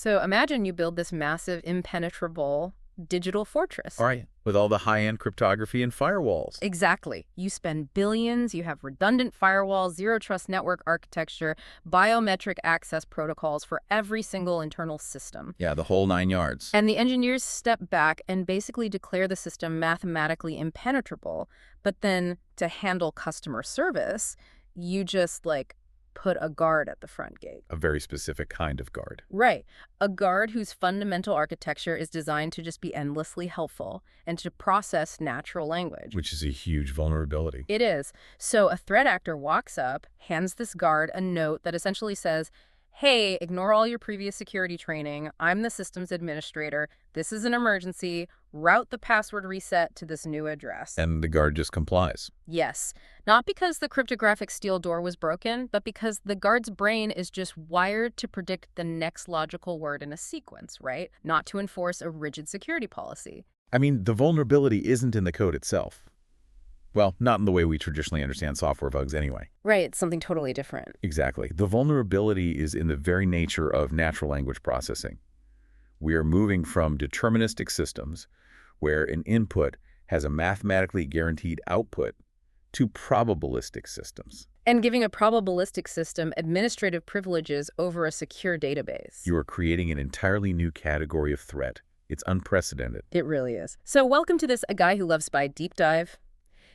So imagine you build this massive, impenetrable digital fortress. All right, with all the high-end cryptography and firewalls. Exactly. You spend billions, you have redundant firewalls, zero-trust network architecture, biometric access protocols for every single internal system. Yeah, the whole 9 yards. And the engineers step back and basically declare the system mathematically impenetrable. But then to handle customer service, you just, put a guard at the front gate. A very specific kind of guard. Right. A guard whose fundamental architecture is designed to just be endlessly helpful and to process natural language. Which is a huge vulnerability. It is. So a threat actor walks up, hands this guard a note that essentially says, hey, ignore all your previous security training. I'm the systems administrator. This is an emergency. Route the password reset to this new address. And the guard just complies. Yes. Not because the cryptographic steel door was broken, but because the guard's brain is just wired to predict the next logical word in a sequence, right? Not to enforce a rigid security policy. I mean, the vulnerability isn't in the code itself. Well, not in the way we traditionally understand software bugs anyway. Right, it's something totally different. Exactly. The vulnerability is in the very nature of natural language processing. We are moving from deterministic systems, where an input has a mathematically guaranteed output, to probabilistic systems. And giving a probabilistic system administrative privileges over a secure database. You are creating an entirely new category of threat. It's unprecedented. It really is. So welcome to this A Guy Who Loves Spy deep dive.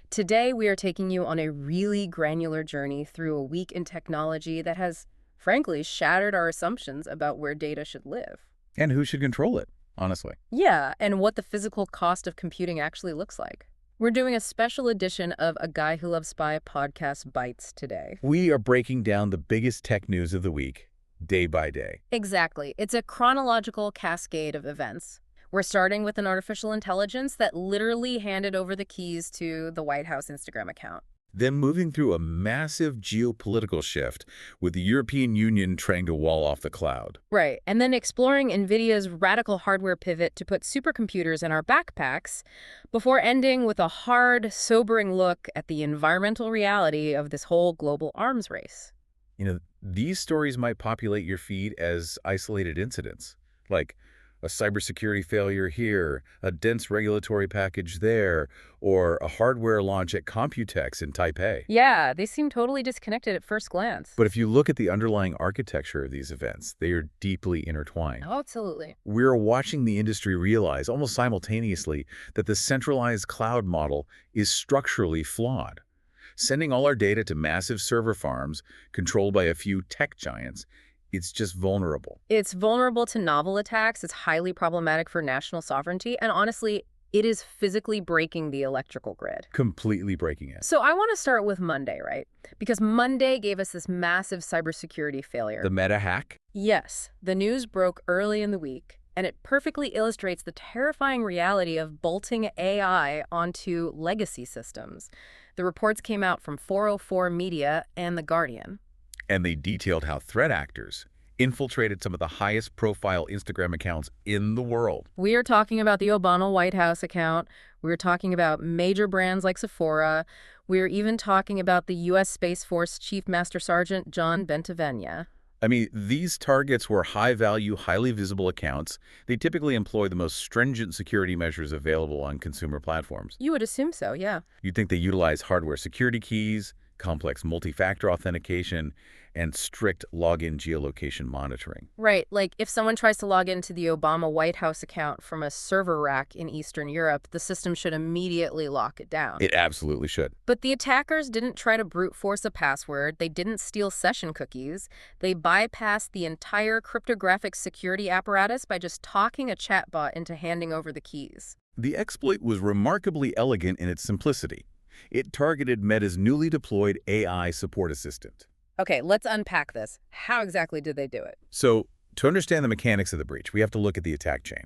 Today, we are taking you on a really granular journey through a week in technology that has, frankly, shattered our assumptions about where data should live. And who should control it, honestly? Yeah, and what the physical cost of computing actually looks like. We're doing a special edition of A Guy Who Loves Spy podcast bites today. We are breaking down the biggest tech news of the week, day by day. Exactly. It's a chronological cascade of events. We're starting with an artificial intelligence that literally handed over the keys to the White House Instagram account. Then moving through a massive geopolitical shift with the European Union trying to wall off the cloud. Right, and then exploring Nvidia's radical hardware pivot to put supercomputers in our backpacks before ending with a hard, sobering look at the environmental reality of this whole global arms race. You know, these stories might populate your feed as isolated incidents, like a cybersecurity failure here, a dense regulatory package there, or a hardware launch at Computex in Taipei. Yeah, they seem totally disconnected at first glance. But if you look at the underlying architecture of these events, they are deeply intertwined. Oh, absolutely. We're watching the industry realize almost simultaneously that the centralized cloud model is structurally flawed. Sending all our data to massive server farms controlled by a few tech giants, it's just vulnerable. It's vulnerable to novel attacks, it's highly problematic for national sovereignty, and honestly, it is physically breaking the electrical grid. Completely breaking it. So I want to start with Monday, right? Because Monday gave us this massive cybersecurity failure. The meta hack? Yes, the news broke early in the week, and it perfectly illustrates the terrifying reality of bolting AI onto legacy systems. The reports came out from 404 Media and The Guardian. And they detailed how threat actors infiltrated some of the highest profile Instagram accounts in the world. We are talking about the Obama White House account. We're talking about major brands like Sephora. We're even talking about the U.S. Space Force Chief Master Sergeant John Bentavenia. I mean, these targets were high-value, highly visible accounts. They typically employ the most stringent security measures available on consumer platforms. You would assume so, yeah. You'd think they utilize hardware security keys, complex multi-factor authentication, and strict login geolocation monitoring. Right, like if someone tries to log into the Obama White House account from a server rack in Eastern Europe, the system should immediately lock it down. It absolutely should. But the attackers didn't try to brute force a password. They didn't steal session cookies. They bypassed the entire cryptographic security apparatus by just talking a chatbot into handing over the keys. The exploit was remarkably elegant in its simplicity. It targeted Meta's newly deployed AI support assistant. Okay, let's unpack this. How exactly did they do it? So, to understand the mechanics of the breach, we have to look at the attack chain.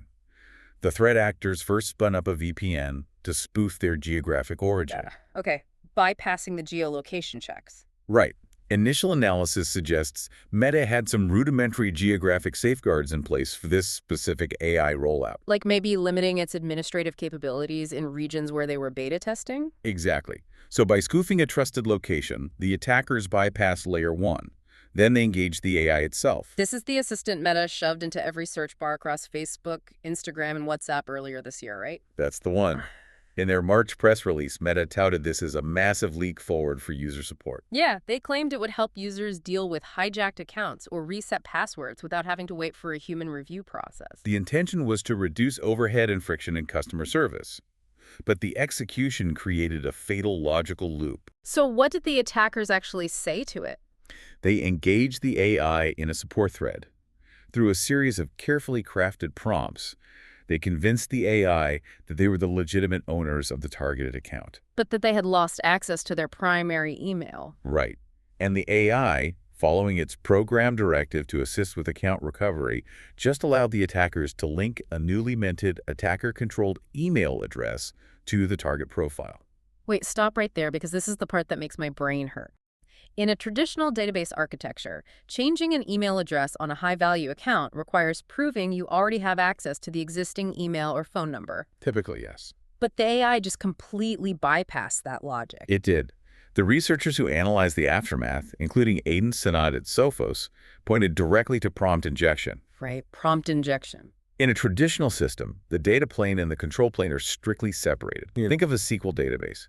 The threat actors first spun up a VPN to spoof their geographic origin. Okay, bypassing the geolocation checks. Right. Initial analysis suggests Meta had some rudimentary geographic safeguards in place for this specific AI rollout. Like maybe limiting its administrative capabilities in regions where they were beta testing? Exactly. So by spoofing a trusted location, the attackers bypassed Layer 1, Then they engaged the AI itself. This is the assistant Meta shoved into every search bar across Facebook, Instagram, and WhatsApp earlier this year, right? That's the one. In their March press release, Meta touted this as a massive leap forward for user support. Yeah, they claimed it would help users deal with hijacked accounts or reset passwords without having to wait for a human review process. The intention was to reduce overhead and friction in customer service. But the execution created a fatal logical loop. So what did the attackers actually say to it? They engaged the AI in a support thread. Through a series of carefully crafted prompts, they convinced the AI that they were the legitimate owners of the targeted account. But that they had lost access to their primary email. Right. And the AI, following its program directive to assist with account recovery, just allowed the attackers to link a newly minted attacker-controlled email address to the target profile. Wait, stop right there because this is the part that makes my brain hurt. In a traditional database architecture, changing an email address on a high-value account requires proving you already have access to the existing email or phone number. Typically, yes. But the AI just completely bypassed that logic. It did. The researchers who analyzed the aftermath, including Aidan Sanad at Sophos, pointed directly to prompt injection. Right, prompt injection. In a traditional system, the data plane and the control plane are strictly separated. Think of a SQL database.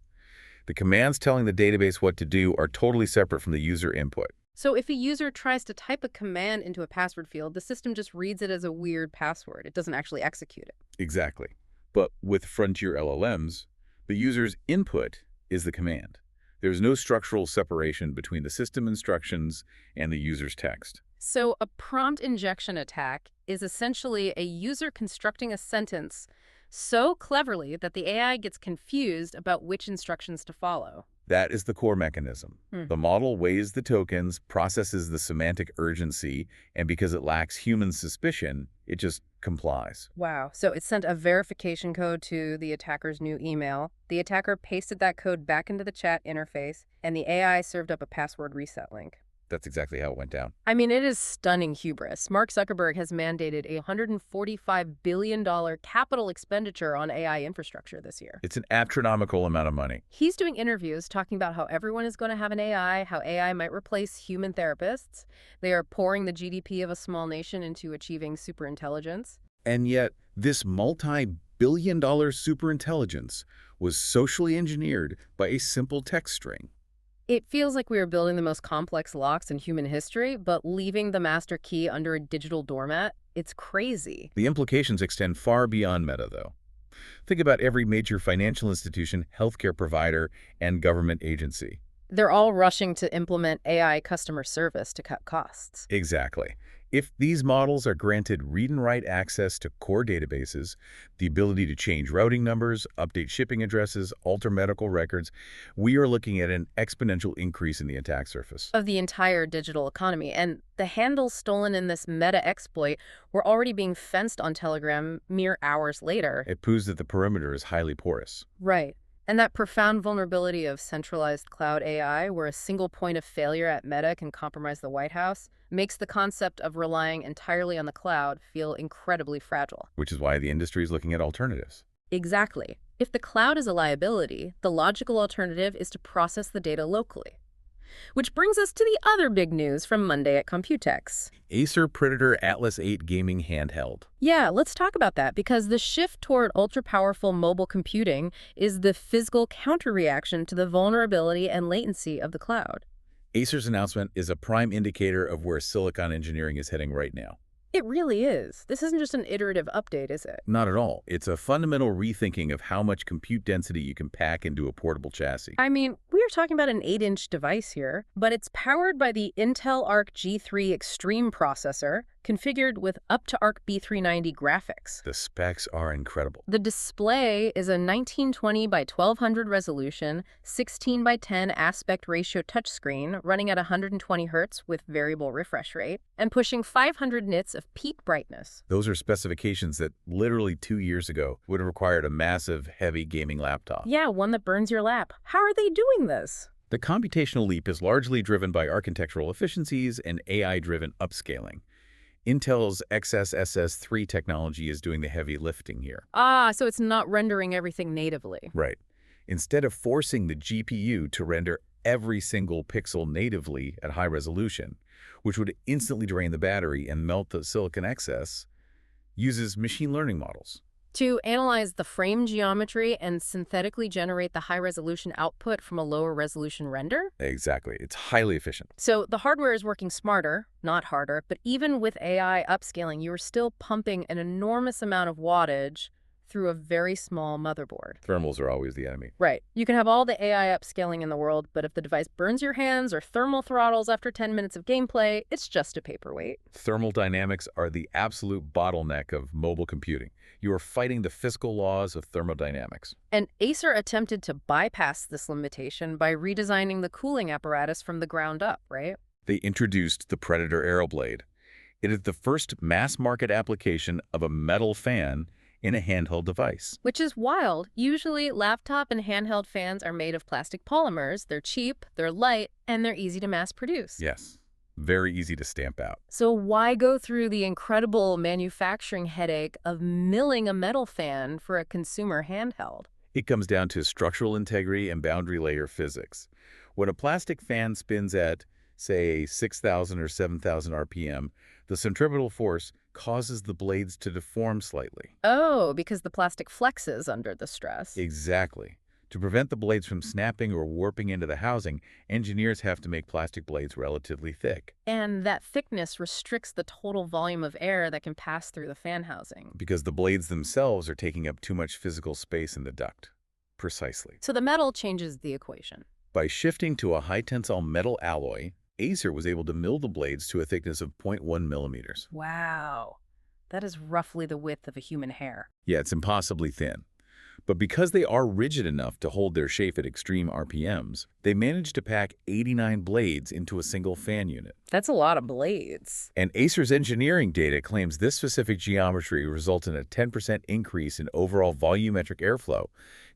The commands telling the database what to do are totally separate from the user input. So if a user tries to type a command into a password field, the system just reads it as a weird password. It doesn't actually execute it. Exactly. But with frontier LLMs, the user's input is the command. There's no structural separation between the system instructions and the user's text. So a prompt injection attack is essentially a user constructing a sentence so cleverly that the AI gets confused about which instructions to follow. That is the core mechanism. The model weighs the tokens, processes the semantic urgency, and because it lacks human suspicion, it just complies. Wow. So it sent a verification code to the attacker's new email. The attacker pasted that code back into the chat interface, and the AI served up a password reset link. That's exactly how it went down. I mean, it is stunning hubris. Mark Zuckerberg has mandated a $145 billion capital expenditure on AI infrastructure this year. It's an astronomical amount of money. He's doing interviews talking about how everyone is going to have an AI, how AI might replace human therapists. They are pouring the GDP of a small nation into achieving superintelligence. And yet, this multi-billion-dollar superintelligence was socially engineered by a simple text string. It feels like we are building the most complex locks in human history, but leaving the master key under a digital doormat. It's crazy. The implications extend far beyond Meta, though. Think about every major financial institution, healthcare provider, and government agency. They're all rushing to implement AI customer service to cut costs. Exactly. If these models are granted read and write access to core databases, the ability to change routing numbers, update shipping addresses, alter medical records, we are looking at an exponential increase in the attack surface. Of the entire digital economy. And the handles stolen in this Meta exploit were already being fenced on Telegram mere hours later. It proves that the perimeter is highly porous. Right. And that profound vulnerability of centralized cloud AI, where a single point of failure at Meta can compromise the White House, makes the concept of relying entirely on the cloud feel incredibly fragile. Which is why the industry is looking at alternatives. Exactly. If the cloud is a liability, the logical alternative is to process the data locally. Which brings us to the other big news from Monday at Computex. Acer Predator Atlas 8 gaming handheld. Yeah, let's talk about that, because the shift toward ultra-powerful mobile computing is the physical counter-reaction to the vulnerability and latency of the cloud. Acer's announcement is a prime indicator of where silicon engineering is heading right now. It really is. This isn't just an iterative update, is it? Not at all. It's a fundamental rethinking of how much compute density you can pack into a portable chassis. I mean, we are talking about an 8-inch device here, but it's powered by the Intel Arc G3 Extreme processor, configured with up-to-Arc B390 graphics. The specs are incredible. The display is a 1920 by 1200 resolution, 16 by 10 aspect ratio touchscreen running at 120 Hz with variable refresh rate, and pushing 500 nits of peak brightness. Those are specifications that literally 2 years ago would have required a massive, heavy gaming laptop. Yeah, one that burns your lap. How are they doing this? The computational leap is largely driven by architectural efficiencies and AI-driven upscaling. Intel's XSSS3 technology is doing the heavy lifting here. Ah, so it's not rendering everything natively. Right. Instead of forcing the GPU to render every single pixel natively at high resolution, which would instantly drain the battery and melt the silicon excess, uses machine learning models. To analyze the frame geometry and synthetically generate the high-resolution output from a lower-resolution render? Exactly. It's highly efficient. So the hardware is working smarter, not harder, but even with AI upscaling, you are still pumping an enormous amount of wattage through a very small motherboard. Thermals are always the enemy. Right. You can have all the AI upscaling in the world, but if the device burns your hands or thermal throttles after 10 minutes of gameplay, it's just a paperweight. Thermal dynamics are the absolute bottleneck of mobile computing. You are fighting the physical laws of thermodynamics. And Acer attempted to bypass this limitation by redesigning the cooling apparatus from the ground up, right? They introduced the Predator Aeroblade. It is the first mass-market application of a metal fan in a handheld device. Which is wild. Usually, laptop and handheld fans are made of plastic polymers. They're cheap, they're light, and they're easy to mass produce. Yes, very easy to stamp out. So why go through the incredible manufacturing headache of milling a metal fan for a consumer handheld? It comes down to structural integrity and boundary layer physics. When a plastic fan spins at, say, 6,000 or 7,000 RPM, the centripetal force causes the blades to deform slightly. Oh, because the plastic flexes under the stress. Exactly. To prevent the blades from snapping or warping into the housing, engineers have to make plastic blades relatively thick. And that thickness restricts the total volume of air that can pass through the fan housing. Because the blades themselves are taking up too much physical space in the duct. Precisely. So the metal changes the equation. By shifting to a high-tensile metal alloy, Acer was able to mill the blades to a thickness of 0.1 millimeters. Wow. That is roughly the width of a human hair. Yeah, it's impossibly thin. But because they are rigid enough to hold their shape at extreme RPMs, they managed to pack 89 blades into a single fan unit. That's a lot of blades. And Acer's engineering data claims this specific geometry results in a 10% increase in overall volumetric airflow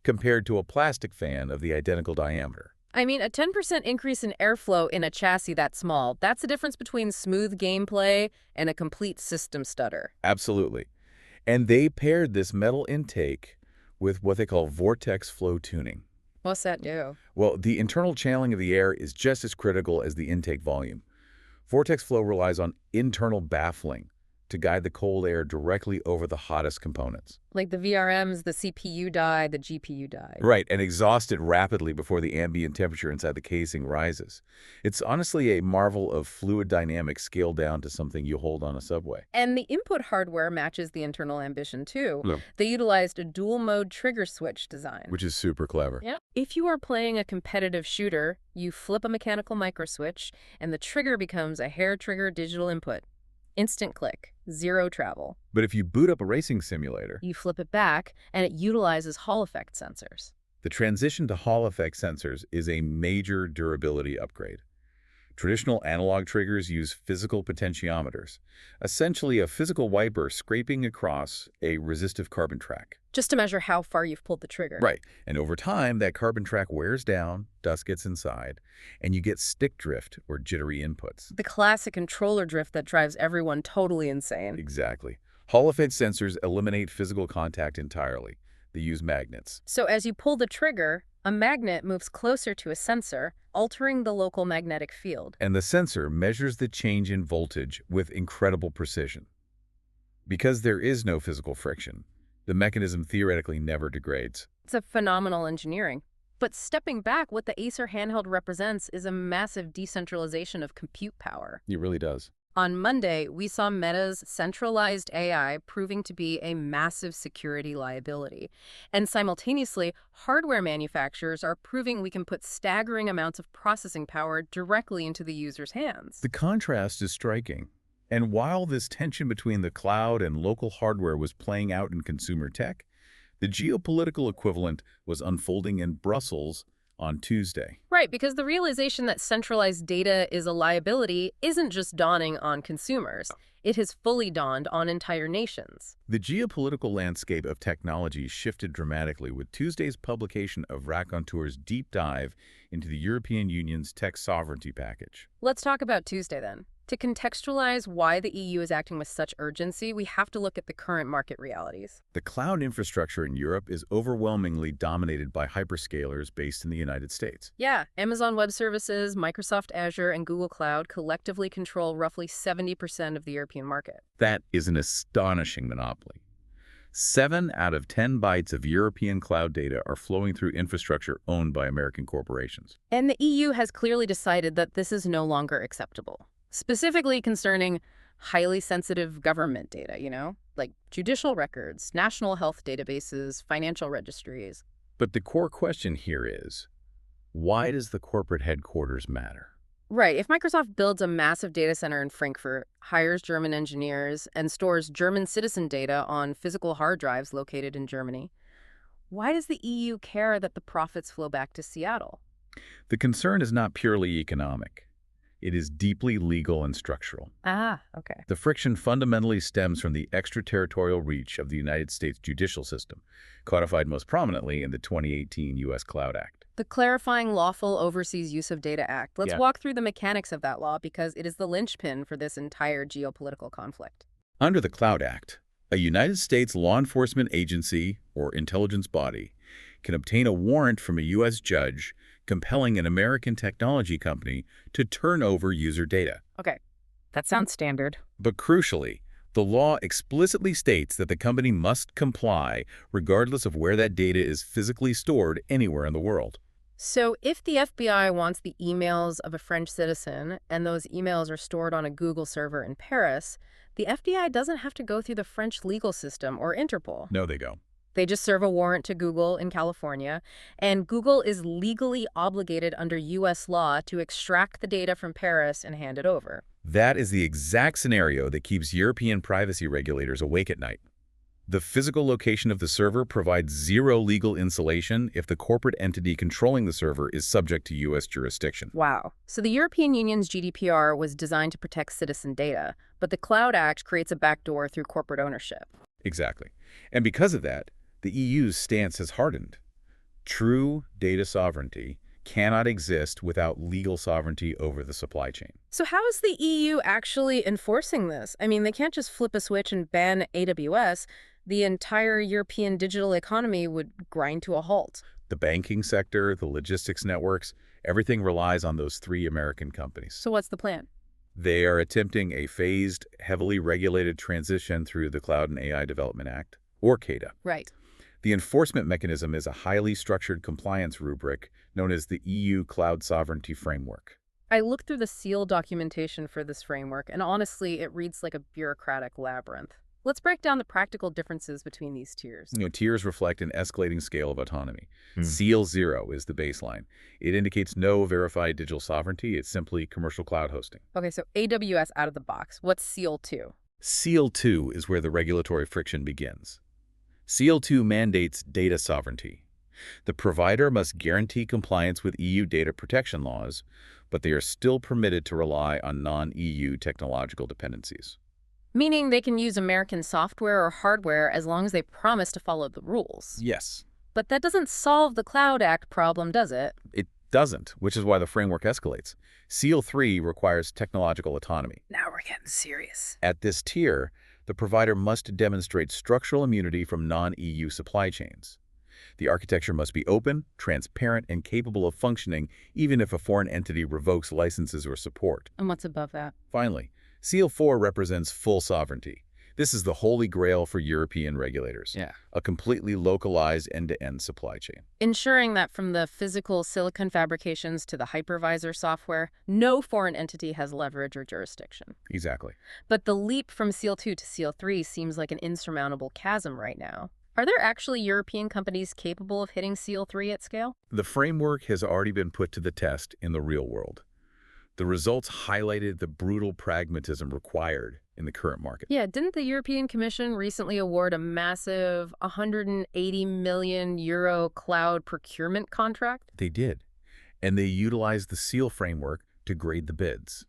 compared to a plastic fan of the identical diameter. I mean, a 10% increase in airflow in a chassis that small, that's the difference between smooth gameplay and a complete system stutter. Absolutely. And they paired this metal intake with what they call vortex flow tuning. What's that do? Well, the internal channeling of the air is just as critical as the intake volume. Vortex flow relies on internal baffling to guide the cold air directly over the hottest components. Like the VRMs, the CPU die, the GPU die. Right, and exhaust it rapidly before the ambient temperature inside the casing rises. It's honestly a marvel of fluid dynamics scaled down to something you hold on a subway. And the input hardware matches the internal ambition, too. Yeah. They utilized a dual-mode trigger switch design. Which is super clever. Yeah. If you are playing a competitive shooter, you flip a mechanical microswitch, and the trigger becomes a hair trigger digital input. Instant click, zero travel. But if you boot up a racing simulator, You flip it back, and it utilizes Hall effect sensors. the transition to Hall effect sensors is a major durability upgrade. Traditional analog triggers use physical potentiometers, essentially a physical wiper scraping across a resistive carbon track. Just to measure how far you've pulled the trigger. Right, and over time, that carbon track wears down, dust gets inside, and you get stick drift or jittery inputs. The classic controller drift that drives everyone totally insane. Exactly. Hall effect sensors eliminate physical contact entirely. They use magnets. So as you pull the trigger, a magnet moves closer to a sensor, altering the local magnetic field. And the sensor measures the change in voltage with incredible precision. Because there is no physical friction, the mechanism theoretically never degrades. It's a phenomenal engineering. But stepping back, what the Acer handheld represents is a massive decentralization of compute power. It really does. On Monday, we saw Meta's centralized AI proving to be a massive security liability. And simultaneously, hardware manufacturers are proving we can put staggering amounts of processing power directly into the user's hands. The contrast is striking. And while this tension between the cloud and local hardware was playing out in consumer tech, the geopolitical equivalent was unfolding in Brussels on Tuesday. Right, because the realization that centralized data is a liability isn't just dawning on consumers. It has fully dawned on entire nations. The geopolitical landscape of technology shifted dramatically with Tuesday's publication of Raconteur's deep dive into the European Union's tech sovereignty package. Let's talk about Tuesday then. To contextualize why the EU is acting with such urgency, we have to look at the current market realities. The cloud infrastructure in Europe is overwhelmingly dominated by hyperscalers based in the United States. Yeah, Amazon Web Services, Microsoft Azure, and Google Cloud collectively control roughly 70% of the European market. That is an astonishing monopoly. 7 out of 10 bytes of European cloud data are flowing through infrastructure owned by American corporations. And the EU has clearly decided that this is no longer acceptable, specifically concerning highly sensitive government data, like judicial records, national health databases, financial registries. But the core question here is, why does the corporate headquarters matter? Right. If Microsoft builds a massive data center in Frankfurt, hires German engineers, and stores German citizen data on physical hard drives located in Germany, why does the EU care that the profits flow back to Seattle? The concern is not purely economic. It is deeply legal and structural. Ah, okay. The friction fundamentally stems from the extraterritorial reach of the United States judicial system, codified most prominently in the 2018 U.S. Cloud Act. The Clarifying Lawful Overseas Use of Data Act. Let's Yeah. walk through the mechanics of that law because it is the linchpin for this entire geopolitical conflict. Under the Cloud Act, a United States law enforcement agency or intelligence body can obtain a warrant from a U.S. judge compelling an American technology company to turn over user data. Okay, that sounds standard. But crucially, the law explicitly states that the company must comply regardless of where that data is physically stored anywhere in the world. So if the FBI wants the emails of a French citizen and those emails are stored on a Google server in Paris, the FBI doesn't have to go through the French legal system or Interpol. No, they go. They just serve a warrant to Google in California, and Google is legally obligated under U.S. law to extract the data from Paris and hand it over. That is the exact scenario that keeps European privacy regulators awake at night. The physical location of the server provides zero legal insulation if the corporate entity controlling the server is subject to U.S. jurisdiction. Wow. So the European Union's GDPR was designed to protect citizen data, but the Cloud Act creates a backdoor through corporate ownership. Exactly. And because of that, the EU's stance has hardened. True data sovereignty cannot exist without legal sovereignty over the supply chain. So how is the EU actually enforcing this? I mean, they can't just flip a switch and ban AWS. The entire European digital economy would grind to a halt. The banking sector, the logistics networks, everything relies on those 3 American companies. So what's the plan? They are attempting a phased, heavily regulated transition through the Cloud and AI Development Act, or CADA. Right. The enforcement mechanism is a highly structured compliance rubric known as the EU Cloud Sovereignty Framework. I looked through the SEAL documentation for this framework, and honestly, it reads like a bureaucratic labyrinth. Let's break down the practical differences between these tiers. Tiers reflect an escalating scale of autonomy. SEAL 0 is the baseline. It indicates no verified digital sovereignty. It's simply commercial cloud hosting. Okay, so AWS out of the box. What's SEAL 2? SEAL 2 is where the regulatory friction begins. SEAL 2 mandates data sovereignty. The provider must guarantee compliance with EU data protection laws, but they are still permitted to rely on non-EU technological dependencies. Meaning they can use American software or hardware as long as they promise to follow the rules. Yes. But that doesn't solve the Cloud Act problem, does it? It doesn't, which is why the framework escalates. SEAL 3 requires technological autonomy. Now we're getting serious. At this tier, the provider must demonstrate structural immunity from non-EU supply chains. The architecture must be open, transparent, and capable of functioning even if a foreign entity revokes licenses or support. And what's above that? Finally, SEAL 4 represents full sovereignty. This is the holy grail for European regulators. A completely localized end-to-end supply chain. Ensuring that from the physical silicon fabrications to the hypervisor software, no foreign entity has leverage or jurisdiction. Exactly. But the leap from SEAL 2 to SEAL 3 seems like an insurmountable chasm right now. Are there actually European companies capable of hitting SEAL 3 at scale? The framework has already been put to the test in the real world. The results highlighted the brutal pragmatism required in the current market. Yeah, didn't the European Commission recently award a massive 180 million euro cloud procurement contract? They did. And they utilized the SEAL framework to grade the bids.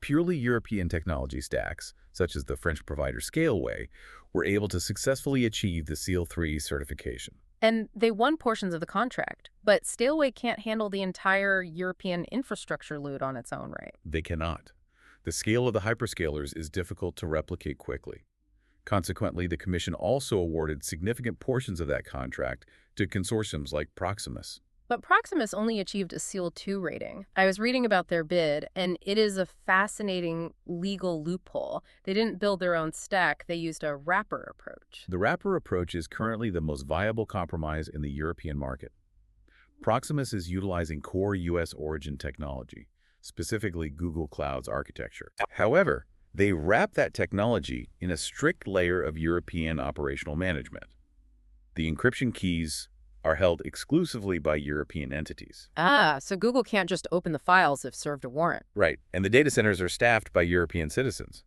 Purely European technology stacks, such as the French provider Scaleway, were able to successfully achieve the SEAL 3 certification. And they won portions of the contract, but Scaleway can't handle the entire European infrastructure load on its own right. They cannot. The scale of the hyperscalers is difficult to replicate quickly. Consequently, the Commission also awarded significant portions of that contract to consortiums like Proximus. But Proximus only achieved a Seal 2 rating. I was reading about their bid, and it is a fascinating legal loophole. They didn't build their own stack, they used a wrapper approach. The wrapper approach is currently the most viable compromise in the European market. Proximus is utilizing core U.S. origin technology, specifically Google Cloud's architecture. However, they wrap that technology in a strict layer of European operational management. The encryption keys are held exclusively by European entities. So Google can't just open the files if served a warrant. Right, and the data centers are staffed by European citizens.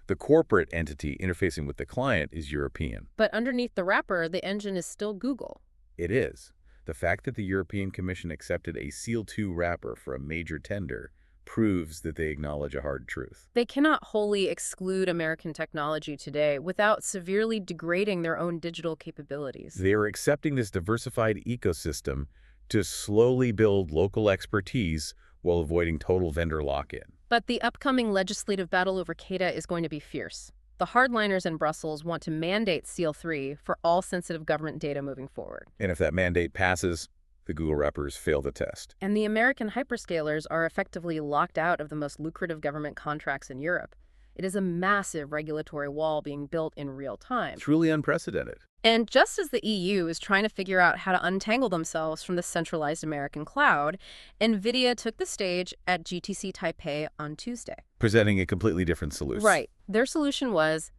The corporate entity interfacing with the client is European. But underneath the wrapper, the engine is still Google. It is. The fact that the European Commission accepted a Seal 2 wrapper for a major tender proves that they acknowledge a hard truth. They cannot wholly exclude American technology today without severely degrading their own digital capabilities. They are accepting this diversified ecosystem to slowly build local expertise while avoiding total vendor lock-in. But the upcoming legislative battle over CADA is going to be fierce. The hardliners in Brussels want to mandate Seal 3 for all sensitive government data moving forward. And if that mandate passes, the Google wrappers fail the test. And the American hyperscalers are effectively locked out of the most lucrative government contracts in Europe. It is a massive regulatory wall being built in real time. Truly unprecedented. And just as the EU is trying to figure out how to untangle themselves from the centralized American cloud, Nvidia took the stage at GTC Taipei on Tuesday. Presenting a completely different solution. Right. Their solution was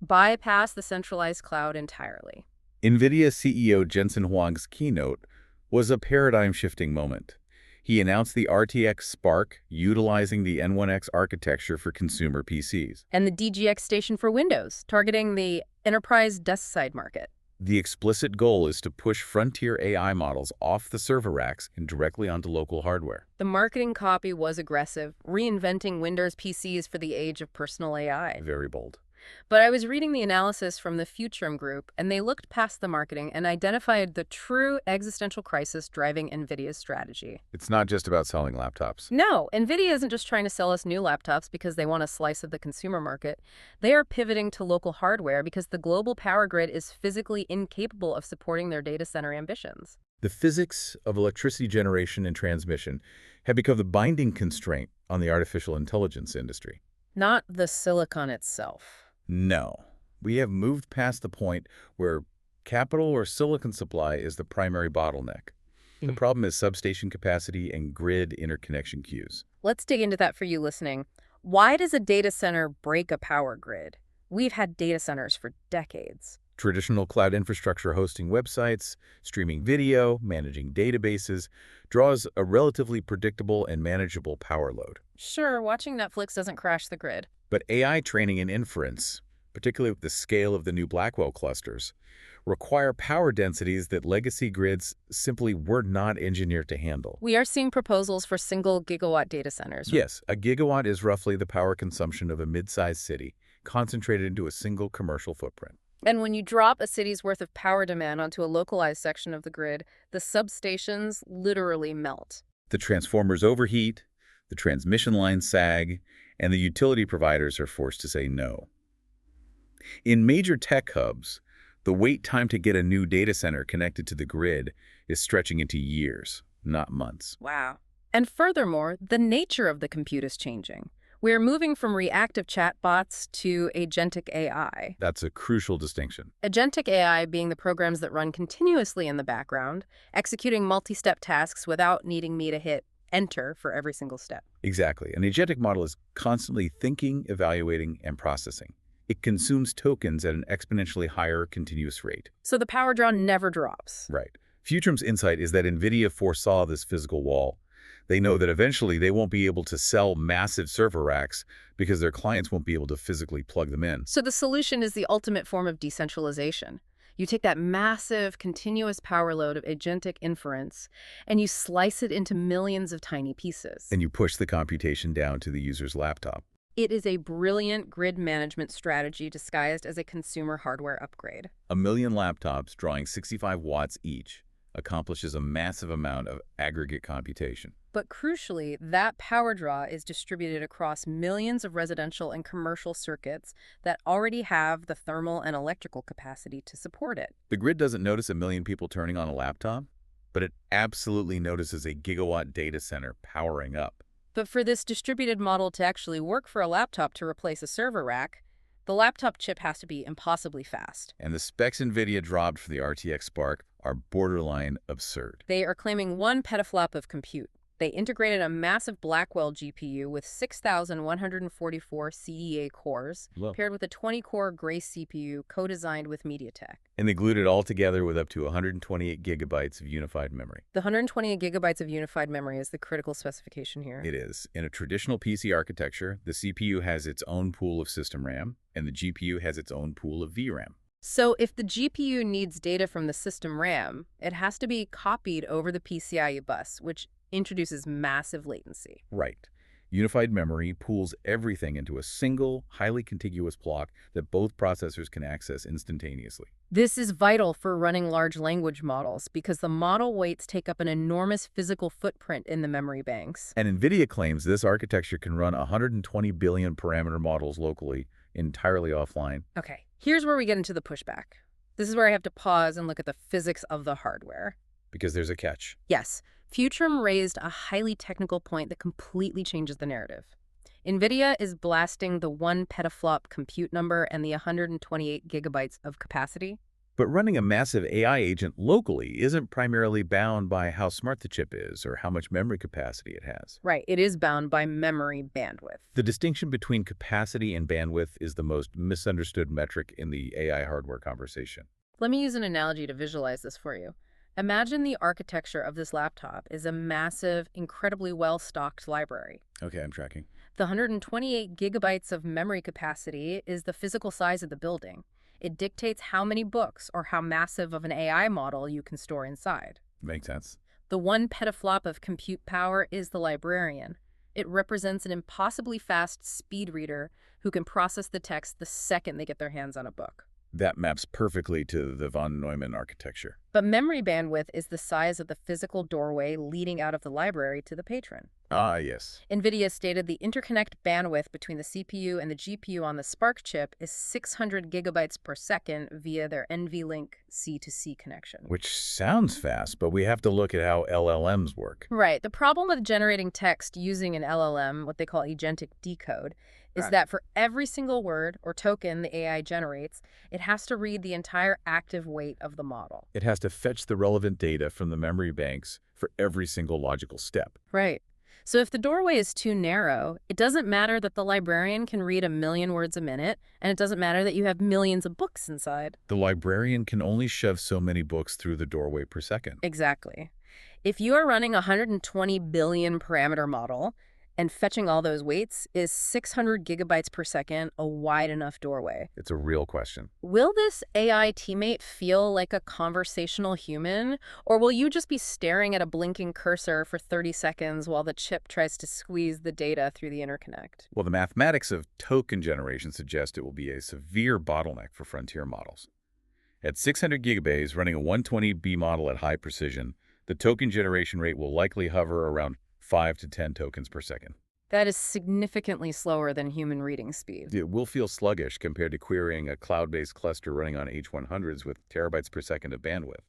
bypass the centralized cloud entirely. Nvidia CEO Jensen Huang's keynote was a paradigm-shifting moment. He announced the RTX Spark, utilizing the N1X architecture for consumer PCs. And the DGX station for Windows, targeting the enterprise desk-side market. The explicit goal is to push frontier AI models off the server racks and directly onto local hardware. The marketing copy was aggressive, reinventing Windows PCs for the age of personal AI. Very bold. But I was reading the analysis from the Futurum Group, and they looked past the marketing and identified the true existential crisis driving NVIDIA's strategy. It's not just about selling laptops. No, NVIDIA isn't just trying to sell us new laptops because they want a slice of the consumer market. They are pivoting to local hardware because the global power grid is physically incapable of supporting their data center ambitions. The physics of electricity generation and transmission have become the binding constraint on the artificial intelligence industry. Not the silicon itself. No. We have moved past the point where capital or silicon supply is the primary bottleneck. The problem is substation capacity and grid interconnection queues. Let's dig into that for you listening. Why does a data center break a power grid? We've had data centers for decades. Traditional cloud infrastructure hosting websites, streaming video, managing databases, draws a relatively predictable and manageable power load. Sure, watching Netflix doesn't crash the grid. But AI training and inference, particularly with the scale of the new Blackwell clusters, require power densities that legacy grids simply were not engineered to handle. We are seeing proposals for single gigawatt data centers. Yes, a gigawatt is roughly the power consumption of a mid-sized city, concentrated into a single commercial footprint. And when you drop a city's worth of power demand onto a localized section of the grid, the substations literally melt. The transformers overheat, the transmission lines sag, and the utility providers are forced to say no. In major tech hubs, the wait time to get a new data center connected to the grid is stretching into years, not months. Wow. And furthermore, the nature of the compute is changing. We're moving from reactive chatbots to agentic AI. That's a crucial distinction. Agentic AI being the programs that run continuously in the background, executing multi-step tasks without needing me to hit enter for every single step. Exactly. An agentic model is constantly thinking, evaluating, and processing. It consumes tokens at an exponentially higher continuous rate. So the power draw never drops. Right. Futurum's insight is that NVIDIA foresaw this physical wall. They know that eventually they won't be able to sell massive server racks because their clients won't be able to physically plug them in. So the solution is the ultimate form of decentralization. You take that massive, continuous power load of agentic inference, and you slice it into millions of tiny pieces. And you push the computation down to the user's laptop. It is a brilliant grid management strategy disguised as a consumer hardware upgrade. 1 million laptops drawing 65 watts each, accomplishes a massive amount of aggregate computation. But crucially, that power draw is distributed across millions of residential and commercial circuits that already have the thermal and electrical capacity to support it. The grid doesn't notice a million people turning on a laptop, but it absolutely notices a gigawatt data center powering up. But for this distributed model to actually work for a laptop to replace a server rack, the laptop chip has to be impossibly fast. And the specs Nvidia dropped for the RTX Spark are borderline absurd. They are claiming 1 petaflop of compute. They integrated a massive Blackwell GPU with 6,144 CEA cores, Whoa. paired with a 20-core Grace CPU co-designed with MediaTek. And they glued it all together with up to 128 gigabytes of unified memory. The 128 gigabytes of unified memory is the critical specification here. It is. In a traditional PC architecture, the CPU has its own pool of system RAM, and the GPU has its own pool of VRAM. So if the GPU needs data from the system RAM, it has to be copied over the PCIe bus, which introduces massive latency. Right. Unified memory pools everything into a single, highly contiguous block that both processors can access instantaneously. This is vital for running large language models because the model weights take up an enormous physical footprint in the memory banks. And NVIDIA claims this architecture can run 120 billion parameter models locally, entirely offline. Okay, here's where we get into the pushback. This is where I have to pause and look at the physics of the hardware. Because there's a catch. Yes, Futurum raised a highly technical point that completely changes the narrative. Nvidia is blasting the 1 petaflop compute number and the 128 gigabytes of capacity. But running a massive AI agent locally isn't primarily bound by how smart the chip is or how much memory capacity it has. Right, it is bound by memory bandwidth. The distinction between capacity and bandwidth is the most misunderstood metric in the AI hardware conversation. Let me use an analogy to visualize this for you. Imagine the architecture of this laptop is a massive, incredibly well-stocked library. Okay, I'm tracking. The 128 gigabytes of memory capacity is the physical size of the building. It dictates how many books or how massive of an AI model you can store inside. Makes sense. The 1 petaflop of compute power is the librarian. It represents an impossibly fast speed reader who can process the text the second they get their hands on a book. That maps perfectly to the von Neumann architecture. But memory bandwidth is the size of the physical doorway leading out of the library to the patron. Ah, yes. Nvidia stated the interconnect bandwidth between the CPU and the GPU on the Spark chip is 600 gigabytes per second via their NVLink C2C connection. Which sounds fast, but we have to look at how LLMs work. Right. The problem with generating text using an LLM, what they call agentic decode, is that for every single word or token the AI generates, it has to read the entire active weight of the model. It has to fetch the relevant data from the memory banks for every single logical step. Right. So if the doorway is too narrow, it doesn't matter that the librarian can read 1 million words a minute, and it doesn't matter that you have millions of books inside. The librarian can only shove so many books through the doorway per second. Exactly. If you are running a 120 billion parameter model, and fetching all those weights, is 600 gigabytes per second a wide enough doorway? It's a real question. Will this AI teammate feel like a conversational human, or will you just be staring at a blinking cursor for 30 seconds while the chip tries to squeeze the data through the interconnect? Well, the mathematics of token generation suggest it will be a severe bottleneck for frontier models. At 600 gigabays, running a 120B model at high precision, the token generation rate will likely hover around 5 to 10 tokens per second. That is significantly slower than human reading speed. It will feel sluggish compared to querying a cloud-based cluster running on H100s with terabytes per second of bandwidth.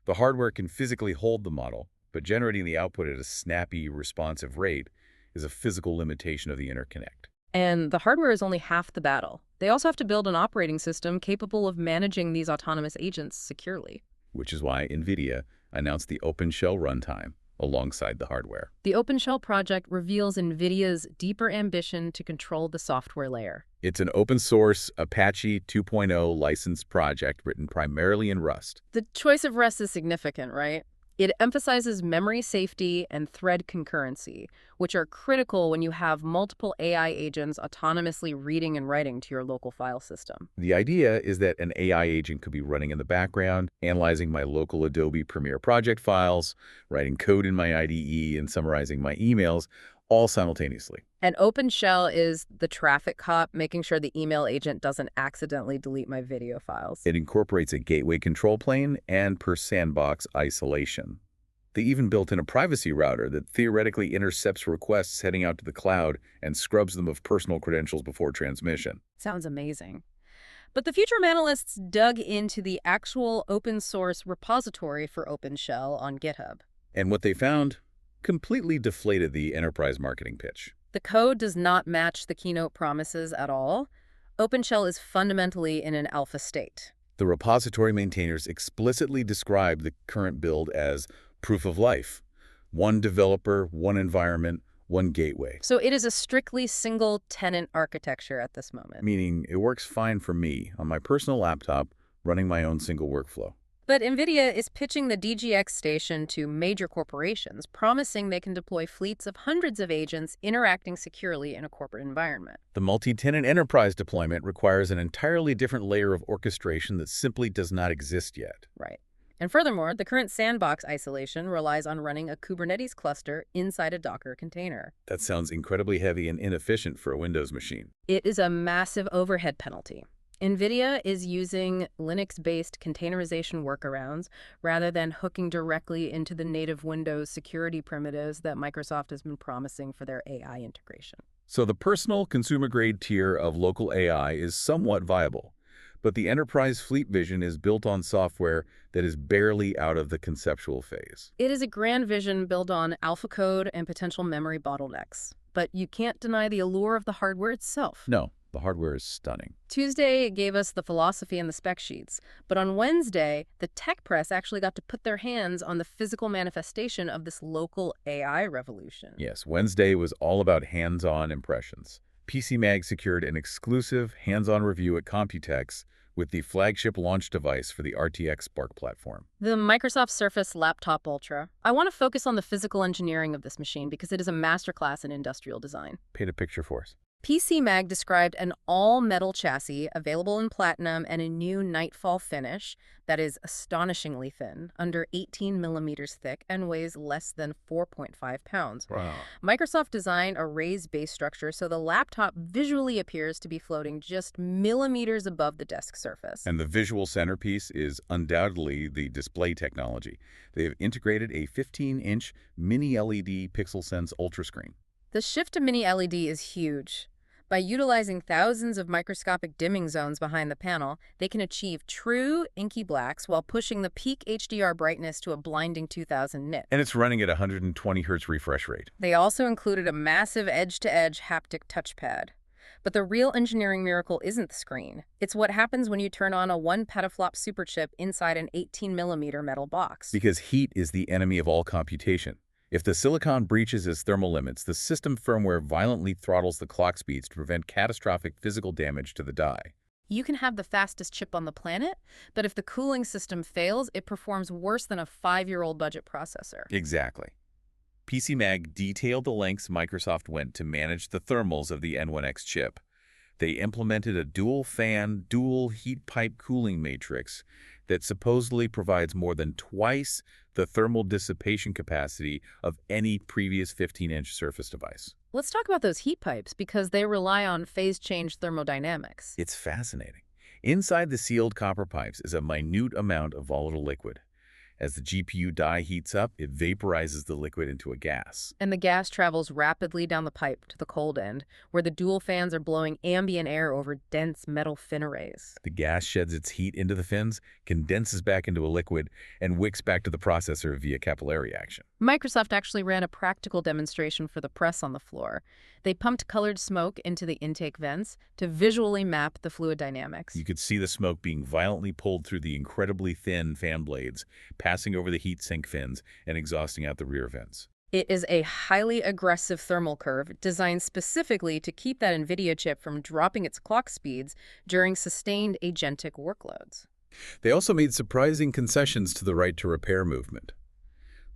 The hardware can physically hold the model, but generating the output at a snappy, responsive rate is a physical limitation of the interconnect. And the hardware is only half the battle. They also have to build an operating system capable of managing these autonomous agents securely. Which is why NVIDIA announced the OpenShell runtime alongside the hardware. The OpenShell project reveals NVIDIA's deeper ambition to control the software layer. It's an open-source Apache 2.0 licensed project written primarily in Rust. The choice of Rust is significant, right? It emphasizes memory safety and thread concurrency, which are critical when you have multiple AI agents autonomously reading and writing to your local file system. The idea is that an AI agent could be running in the background, analyzing my local Adobe Premiere project files, writing code in my IDE, and summarizing my emails, all simultaneously. And OpenShell is the traffic cop, making sure the email agent doesn't accidentally delete my video files. It incorporates a gateway control plane and per sandbox isolation. They even built in a privacy router that theoretically intercepts requests heading out to the cloud and scrubs them of personal credentials before transmission. Sounds amazing. But the Future analysts dug into the actual open source repository for OpenShell on GitHub. And what they found completely deflated the enterprise marketing pitch. The code does not match the keynote promises at all. OpenShell is fundamentally in an alpha state. The repository maintainers explicitly describe the current build as proof of life. One developer, one environment, one gateway. So it is a strictly single-tenant architecture at this moment. Meaning it works fine for me on my personal laptop running my own single workflow. But Nvidia is pitching the DGX station to major corporations, promising they can deploy fleets of hundreds of agents interacting securely in a corporate environment. The multi-tenant enterprise deployment requires an entirely different layer of orchestration that simply does not exist yet. Right. And furthermore, the current sandbox isolation relies on running a Kubernetes cluster inside a Docker container. That sounds incredibly heavy and inefficient for a Windows machine. It is a massive overhead penalty. Nvidia is using Linux-based containerization workarounds rather than hooking directly into the native Windows security primitives that Microsoft has been promising for their AI integration. So the personal consumer-grade tier of local AI is somewhat viable, but the enterprise fleet vision is built on software that is barely out of the conceptual phase. It is a grand vision built on alpha code and potential memory bottlenecks, but you can't deny the allure of the hardware itself. No. The hardware is stunning. Tuesday gave us the philosophy and the spec sheets, but on Wednesday, the tech press actually got to put their hands on the physical manifestation of this local AI revolution. Yes, Wednesday was all about hands-on impressions. PCMag secured an exclusive hands-on review at Computex with the flagship launch device for the RTX Spark platform. The Microsoft Surface Laptop Ultra. I want to focus on the physical engineering of this machine because it is a masterclass in industrial design. Paint a picture for us. PCMag described an all-metal chassis available in platinum and a new nightfall finish that is astonishingly thin, under 18 millimeters thick, and weighs less than 4.5 pounds. Wow. Microsoft designed a raised base structure so the laptop visually appears to be floating just millimeters above the desk surface. And the visual centerpiece is undoubtedly the display technology. They have integrated a 15-inch mini LED PixelSense Ultra screen. The shift to mini LED is huge. By utilizing thousands of microscopic dimming zones behind the panel, they can achieve true inky blacks while pushing the peak HDR brightness to a blinding 2000 nits. And it's running at 120 Hz refresh rate. They also included a massive edge-to-edge haptic touchpad. But the real engineering miracle isn't the screen. It's what happens when you turn on a 1 petaflop superchip inside an 18mm metal box. Because heat is the enemy of all computation. If the silicon breaches its thermal limits, the system firmware violently throttles the clock speeds to prevent catastrophic physical damage to the die. You can have the fastest chip on the planet, but if the cooling system fails, it performs worse than a 5-year-old budget processor. Exactly. PCMag detailed the lengths Microsoft went to manage the thermals of the N1X chip. They implemented a dual-fan, dual heat pipe cooling matrix that supposedly provides more than twice the thermal dissipation capacity of any previous 15-inch Surface device. Let's talk about those heat pipes because they rely on phase change thermodynamics. It's fascinating. Inside the sealed copper pipes is a minute amount of volatile liquid. As the GPU die heats up, it vaporizes the liquid into a gas. And the gas travels rapidly down the pipe to the cold end, where the dual fans are blowing ambient air over dense metal fin arrays. The gas sheds its heat into the fins, condenses back into a liquid, and wicks back to the processor via capillary action. Microsoft actually ran a practical demonstration for the press on the floor. They pumped colored smoke into the intake vents to visually map the fluid dynamics. You could see the smoke being violently pulled through the incredibly thin fan blades, passing over the heat sink fins and exhausting out the rear vents. It is a highly aggressive thermal curve designed specifically to keep that Nvidia chip from dropping its clock speeds during sustained agentic workloads. They also made surprising concessions to the right to repair movement.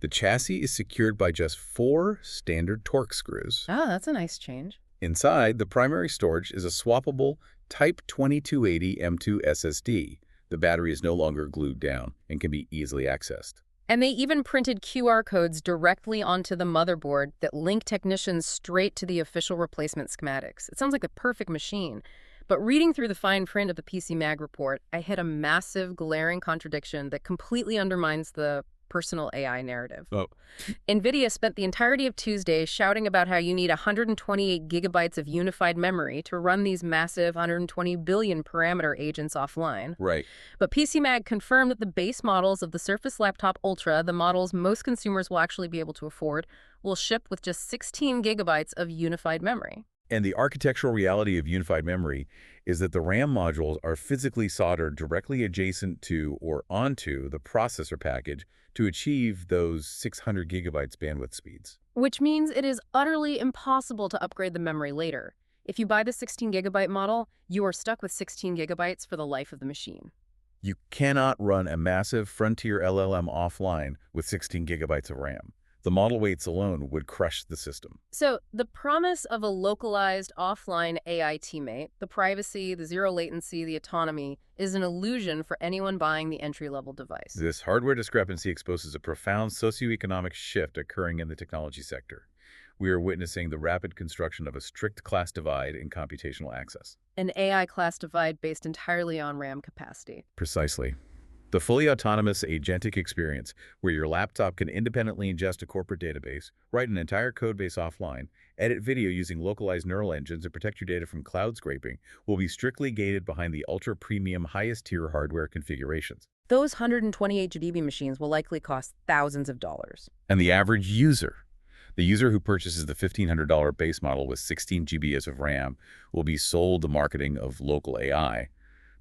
The chassis is secured by just 4 standard Torx screws. Oh, that's a nice change. Inside, the primary storage is a swappable Type 2280 M2 SSD. The battery is no longer glued down and can be easily accessed. And they even printed QR codes directly onto the motherboard that link technicians straight to the official replacement schematics. It sounds like the perfect machine. But reading through the fine print of the PC Mag report, I hit a massive, glaring contradiction that completely undermines the personal AI narrative. Oh, Nvidia spent the entirety of Tuesday shouting about how you need 128 gigabytes of unified memory to run these massive 120 billion parameter agents offline. right. But PCMag confirmed that the base models of the Surface Laptop Ultra, the models most consumers will actually be able to afford, will ship with just 16 gigabytes of unified memory. And the architectural reality of unified memory is that the RAM modules are physically soldered directly adjacent to or onto the processor package to achieve those 600 gigabytes bandwidth speeds. Which means it is utterly impossible to upgrade the memory later. If you buy the 16 gigabyte model, you are stuck with 16 gigabytes for the life of the machine. You cannot run a massive Frontier LLM offline with 16 gigabytes of RAM. The model weights alone would crush the system. So the promise of a localized offline AI teammate, the privacy, the zero latency, the autonomy, is an illusion for anyone buying the entry-level device. This hardware discrepancy exposes a profound socioeconomic shift occurring in the technology sector. We are witnessing the rapid construction of a strict class divide in computational access. An AI class divide based entirely on RAM capacity. Precisely. The fully autonomous agentic experience, where your laptop can independently ingest a corporate database, write an entire codebase offline, edit video using localized neural engines, and protect your data from cloud scraping, will be strictly gated behind the ultra-premium, highest-tier hardware configurations. Those 128 GB machines will likely cost thousands of dollars. And the average user, the user who purchases the $1,500 base model with 16 GBs of RAM, will be sold the marketing of local AI.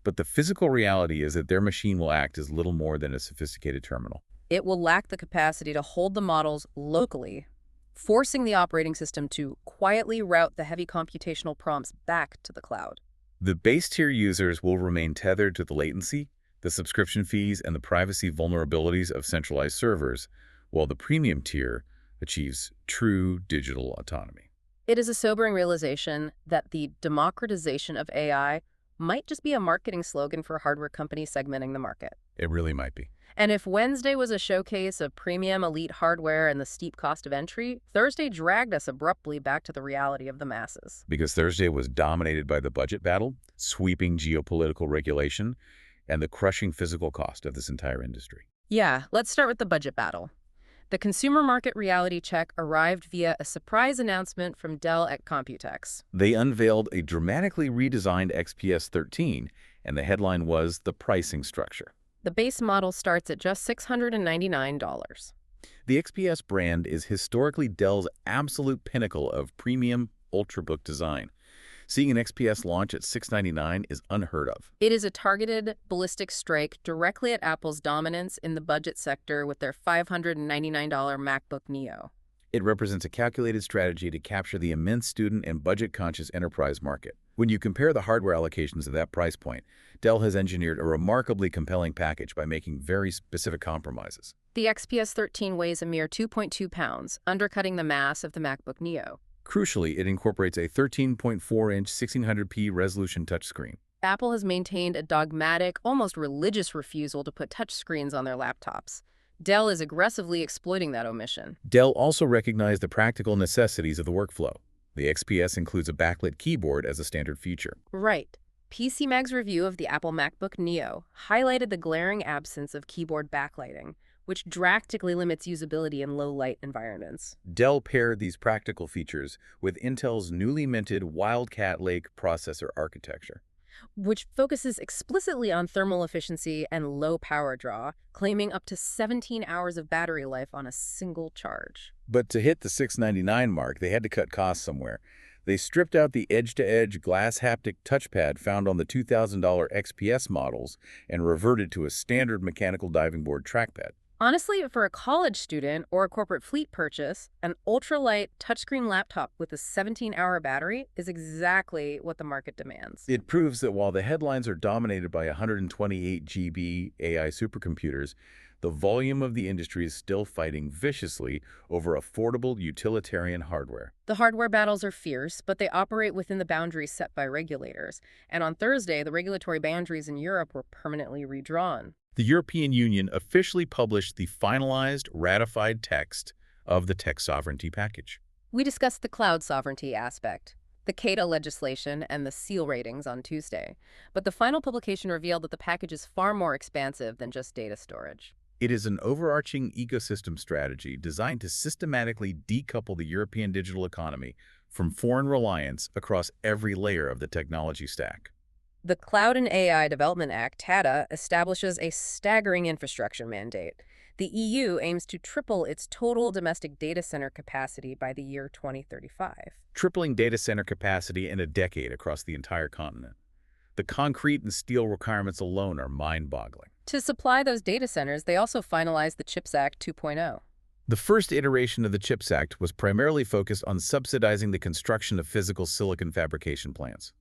But the physical reality is that their machine will act as little more than a sophisticated terminal. It will lack the capacity to hold the models locally, forcing the operating system to quietly route the heavy computational prompts back to the cloud. The base-tier users will remain tethered to the latency, the subscription fees, and the privacy vulnerabilities of centralized servers, while the premium tier achieves true digital autonomy. It is a sobering realization that the democratization of AI might just be a marketing slogan for hardware companies segmenting the market. It really might be. And if Wednesday was a showcase of premium elite hardware and the steep cost of entry, Thursday dragged us abruptly back to the reality of the masses. Because Thursday was dominated by the budget battle, sweeping geopolitical regulation, and the crushing physical cost of this entire industry. Yeah, let's start with the budget battle. The consumer market reality check arrived via a surprise announcement from Dell at Computex. They unveiled a dramatically redesigned XPS 13, and the headline was the pricing structure. The base model starts at just $699. The XPS brand is historically Dell's absolute pinnacle of premium ultrabook design. Seeing an XPS launch at $699 is unheard of. It is a targeted ballistic strike directly at Apple's dominance in the budget sector with their $599 MacBook Neo. It represents a calculated strategy to capture the immense student and budget-conscious enterprise market. When you compare the hardware allocations at that price point, Dell has engineered a remarkably compelling package by making very specific compromises. The XPS 13 weighs a mere 2.2 pounds, undercutting the mass of the MacBook Neo. Crucially, it incorporates a 13.4-inch 1600p resolution touchscreen. Apple has maintained a dogmatic, almost religious refusal to put touchscreens on their laptops. Dell is aggressively exploiting that omission. Dell also recognized the practical necessities of the workflow. The XPS includes a backlit keyboard as a standard feature. Right. PCMag's review of the Apple MacBook Neo highlighted the glaring absence of keyboard backlighting, which drastically limits usability in low-light environments. Dell paired these practical features with Intel's newly minted Wildcat Lake processor architecture, which focuses explicitly on thermal efficiency and low power draw, claiming up to 17 hours of battery life on a single charge. But to hit the $699 mark, they had to cut costs somewhere. They stripped out the edge-to-edge glass haptic touchpad found on the $2,000 XPS models and reverted to a standard mechanical diving board trackpad. Honestly, for a college student or a corporate fleet purchase, an ultralight touchscreen laptop with a 17-hour battery is exactly what the market demands. It proves that while the headlines are dominated by 128 GB AI supercomputers, the volume of the industry is still fighting viciously over affordable utilitarian hardware. The hardware battles are fierce, but they operate within the boundaries set by regulators. And on Thursday, the regulatory boundaries in Europe were permanently redrawn. The European Union officially published the finalized, ratified text of the tech sovereignty package. We discussed the cloud sovereignty aspect, the CATA legislation, and the seal ratings on Tuesday, but the final publication revealed that the package is far more expansive than just data storage. It is an overarching ecosystem strategy designed to systematically decouple the European digital economy from foreign reliance across every layer of the technology stack. The Cloud and AI Development Act, CATA, establishes a staggering infrastructure mandate. The EU aims to triple its total domestic data center capacity by the year 2035. Tripling data center capacity in a decade across the entire continent. The concrete and steel requirements alone are mind-boggling. To supply those data centers, they also finalized the CHIPS Act 2.0. The first iteration of the CHIPS Act was primarily focused on subsidizing the construction of physical silicon fabrication plants.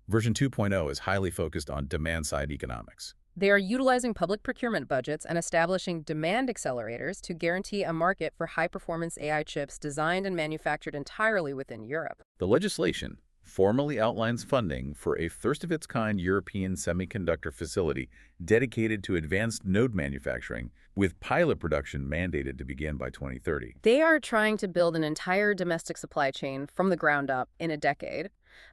Version 2.0 is highly focused on demand-side economics. They are utilizing public procurement budgets and establishing demand accelerators to guarantee a market for high-performance AI chips designed and manufactured entirely within Europe. The legislation formally outlines funding for a first-of-its-kind European semiconductor facility dedicated to advanced node manufacturing, with pilot production mandated to begin by 2030. They are trying to build an entire domestic supply chain from the ground up in a decade,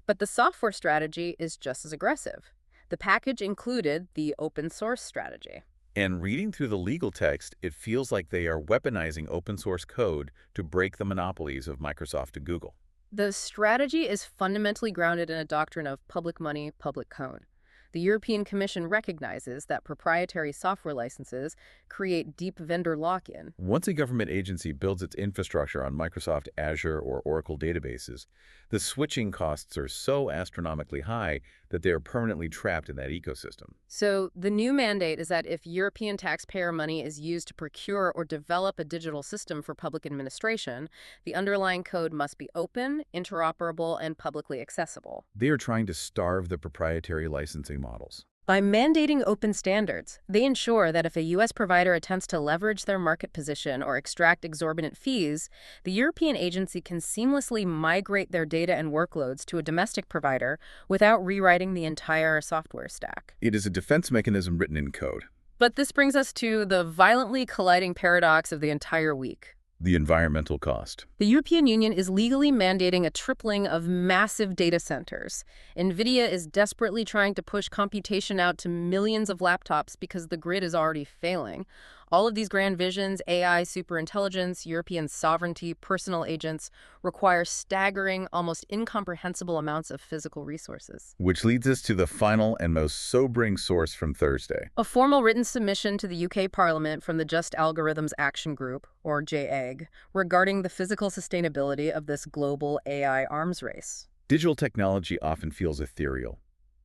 but the software strategy is just as aggressive. The package included the open source strategy. And reading through the legal text, it feels like they are weaponizing open source code to break the monopolies of Microsoft and Google. The strategy is fundamentally grounded in a doctrine of public money, public code. The European Commission recognizes that proprietary software licenses create deep vendor lock-in. Once a government agency builds its infrastructure on Microsoft Azure or Oracle databases, the switching costs are so astronomically high that they are permanently trapped in that ecosystem. So the new mandate is that if European taxpayer money is used to procure or develop a digital system for public administration, the underlying code must be open, interoperable, and publicly accessible. They are trying to starve the proprietary licensing models. By mandating open standards, they ensure that if a U.S. provider attempts to leverage their market position or extract exorbitant fees, the European agency can seamlessly migrate their data and workloads to a domestic provider without rewriting the entire software stack. It is a defense mechanism written in code. But this brings us to the violently colliding paradox of the entire week. The environmental cost. The European Union is legally mandating a tripling of massive data centers. Nvidia is desperately trying to push computation out to millions of laptops because the grid is already failing. All of these grand visions, AI, superintelligence, European sovereignty, personal agents, require staggering, almost incomprehensible amounts of physical resources. Which leads us to the final and most sobering source from Thursday. A formal written submission to the UK Parliament from the Just Algorithms Action Group, or JAG, regarding the physical sustainability of this global AI arms race. Digital technology often feels ethereal.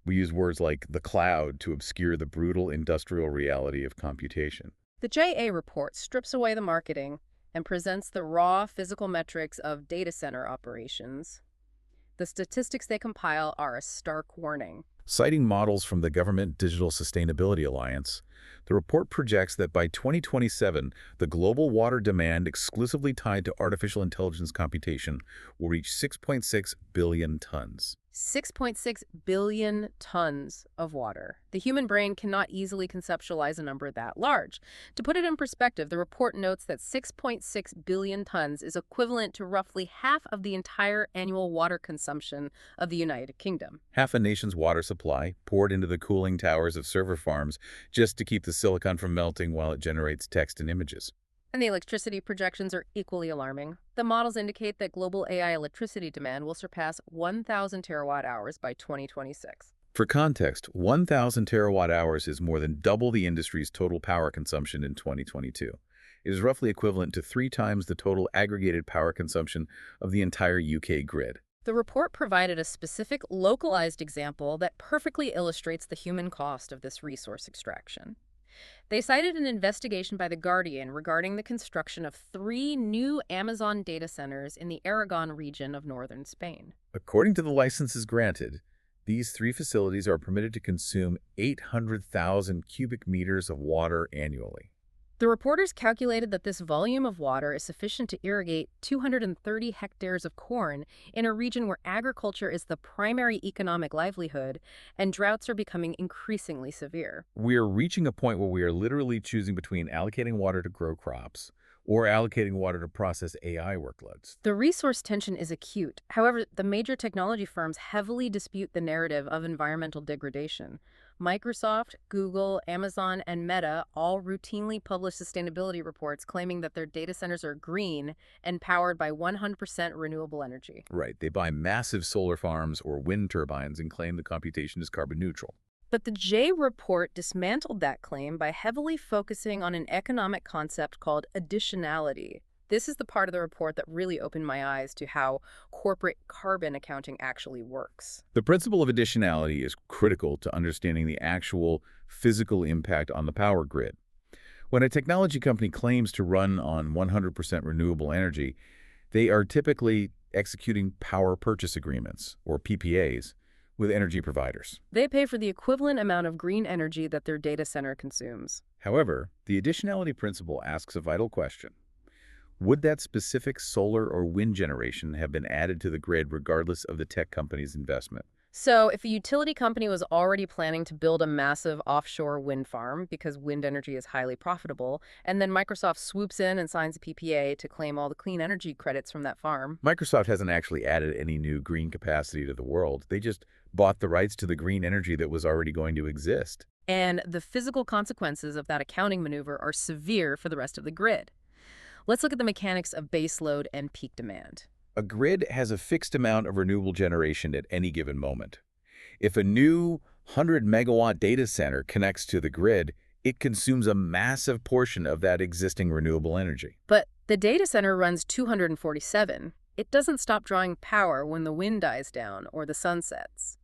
We use words like the cloud to obscure the brutal industrial reality of computation. The JA report strips away the marketing and presents the raw physical metrics of data center operations. The statistics they compile are a stark warning. Citing models from the Government Digital Sustainability Alliance, the report projects that by 2027, the global water demand exclusively tied to artificial intelligence computation will reach 6.6 billion tons. 6.6 billion tons of water. The human brain cannot easily conceptualize a number that large. To put it in perspective, the report notes that 6.6 billion tons is equivalent to roughly half of the entire annual water consumption of the United Kingdom. Half a nation's water supply poured into the cooling towers of server farms just to keep the silicon from melting while it generates text and images. And the electricity projections are equally alarming. The models indicate that global AI electricity demand will surpass 1,000 terawatt-hours by 2026. For context, 1,000 terawatt-hours is more than double the industry's total power consumption in 2022. It is roughly equivalent to 3 times the total aggregated power consumption of the entire UK grid. The report provided a specific, localized example that perfectly illustrates the human cost of this resource extraction. They cited an investigation by The Guardian regarding the construction of 3 new Amazon data centers in the Aragon region of northern Spain. According to the licenses granted, these 3 facilities are permitted to consume 800,000 cubic meters of water annually. The reporters calculated that this volume of water is sufficient to irrigate 230 hectares of corn in a region where agriculture is the primary economic livelihood and droughts are becoming increasingly severe. We are reaching a point where we are literally choosing between allocating water to grow crops or allocating water to process AI workloads. The resource tension is acute. However, the major technology firms heavily dispute the narrative of environmental degradation. Microsoft, Google, Amazon, and Meta all routinely publish sustainability reports claiming that their data centers are green and powered by 100% renewable energy. Right, they buy massive solar farms or wind turbines and claim the computation is carbon neutral. But the J report dismantled that claim by heavily focusing on an economic concept called additionality. This is the part of the report that really opened my eyes to how corporate carbon accounting actually works. The principle of additionality is critical to understanding the actual physical impact on the power grid. When a technology company claims to run on 100% renewable energy, they are typically executing power purchase agreements, or PPAs, with energy providers. They pay for the equivalent amount of green energy that their data center consumes. However, the additionality principle asks a vital question. Would that specific solar or wind generation have been added to the grid regardless of the tech company's investment? So, if a utility company was already planning to build a massive offshore wind farm because wind energy is highly profitable, and then Microsoft swoops in and signs a PPA to claim all the clean energy credits from that farm. Microsoft hasn't actually added any new green capacity to the world. They just bought the rights to the green energy that was already going to exist. And the physical consequences of that accounting maneuver are severe for the rest of the grid. Let's look at the mechanics of baseload and peak demand. A grid has a fixed amount of renewable generation at any given moment. If a new 100-megawatt data center connects to the grid, it consumes a massive portion of that existing renewable energy. But the data center runs 247. It doesn't stop drawing power when the wind dies down or the sun sets.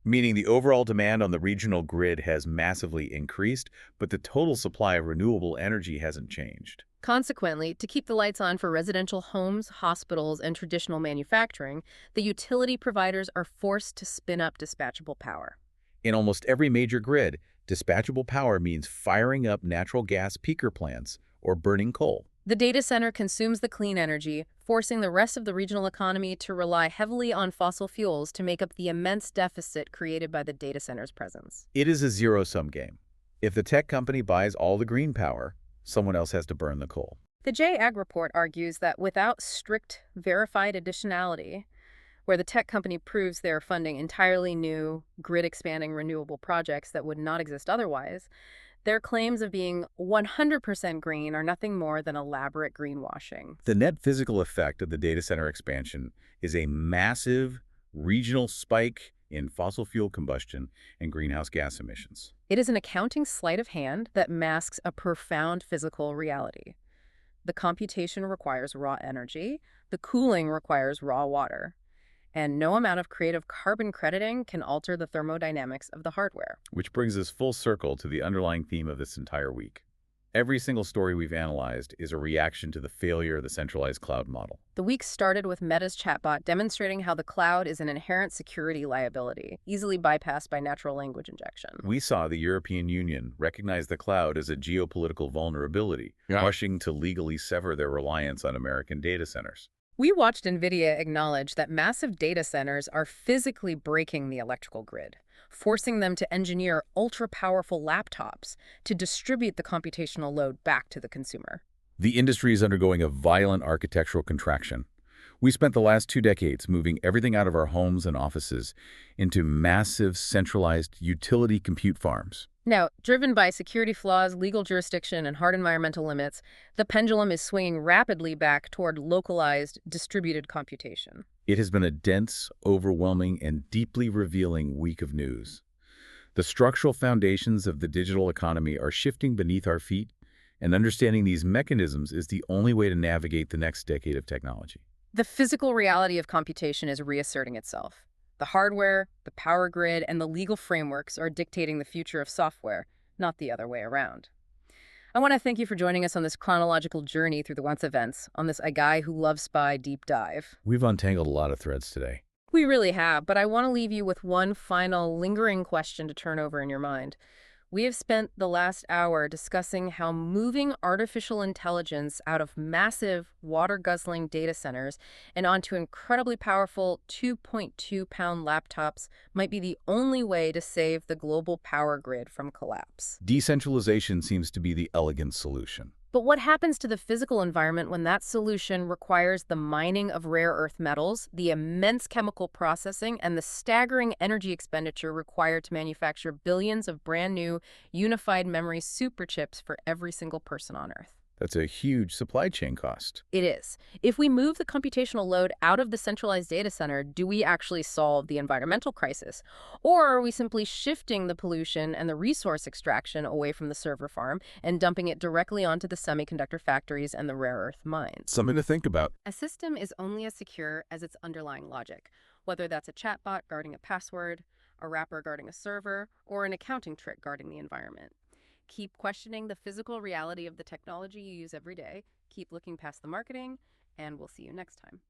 Meaning the overall demand on the regional grid has massively increased, but the total supply of renewable energy hasn't changed. Consequently, to keep the lights on for residential homes, hospitals, and traditional manufacturing, the utility providers are forced to spin up dispatchable power. In almost every major grid, dispatchable power means firing up natural gas peaker plants or burning coal. The data center consumes the clean energy, forcing the rest of the regional economy to rely heavily on fossil fuels to make up the immense deficit created by the data center's presence. It is a zero-sum game. If the tech company buys all the green power, someone else has to burn the coal. The J-Ag report argues that without strict, verified additionality, where the tech company proves they're funding entirely new, grid-expanding renewable projects that would not exist otherwise, their claims of being 100% green are nothing more than elaborate greenwashing. The net physical effect of the data center expansion is a massive regional spike in fossil fuel combustion and greenhouse gas emissions. It is an accounting sleight of hand that masks a profound physical reality. The computation requires raw energy, the cooling requires raw water, and no amount of creative carbon crediting can alter the thermodynamics of the hardware. Which brings us full circle to the underlying theme of this entire week. Every single story we've analyzed is a reaction to the failure of the centralized cloud model. The week started with Meta's chatbot demonstrating how the cloud is an inherent security liability, easily bypassed by natural language injection. We saw the European Union recognize the cloud as a geopolitical vulnerability, rushing to legally sever their reliance on American data centers. We watched Nvidia acknowledge that massive data centers are physically breaking the electrical grid, forcing them to engineer ultra-powerful laptops to distribute the computational load back to the consumer. The industry is undergoing a violent architectural contraction. We spent the last 2 decades moving everything out of our homes and offices into massive, centralized utility compute farms. Now, driven by security flaws, legal jurisdiction, and hard environmental limits, the pendulum is swinging rapidly back toward localized, distributed computation. It has been a dense, overwhelming, and deeply revealing week of news. The structural foundations of the digital economy are shifting beneath our feet, and understanding these mechanisms is the only way to navigate the next decade of technology. The physical reality of computation is reasserting itself. The hardware, the power grid, and the legal frameworks are dictating the future of software, not the other way around. I want to thank you for joining us on this chronological journey through the once events, on this A Guy Who Loves Spy deep dive. We've untangled a lot of threads today. We really have, but I want to leave you with one final lingering question to turn over in your mind. We have spent the last hour discussing how moving artificial intelligence out of massive water-guzzling data centers and onto incredibly powerful 2.2-pound laptops might be the only way to save the global power grid from collapse. Decentralization seems to be the elegant solution. But what happens to the physical environment when that solution requires the mining of rare earth metals, the immense chemical processing, and the staggering energy expenditure required to manufacture billions of brand new unified memory superchips for every single person on Earth? That's a huge supply chain cost. It is. If we move the computational load out of the centralized data center, do we actually solve the environmental crisis? Or are we simply shifting the pollution and the resource extraction away from the server farm and dumping it directly onto the semiconductor factories and the rare earth mines? Something to think about. A system is only as secure as its underlying logic, whether that's a chatbot guarding a password, a wrapper guarding a server, or an accounting trick guarding the environment. Keep questioning the physical reality of the technology you use every day. Keep looking past the marketing, and we'll see you next time.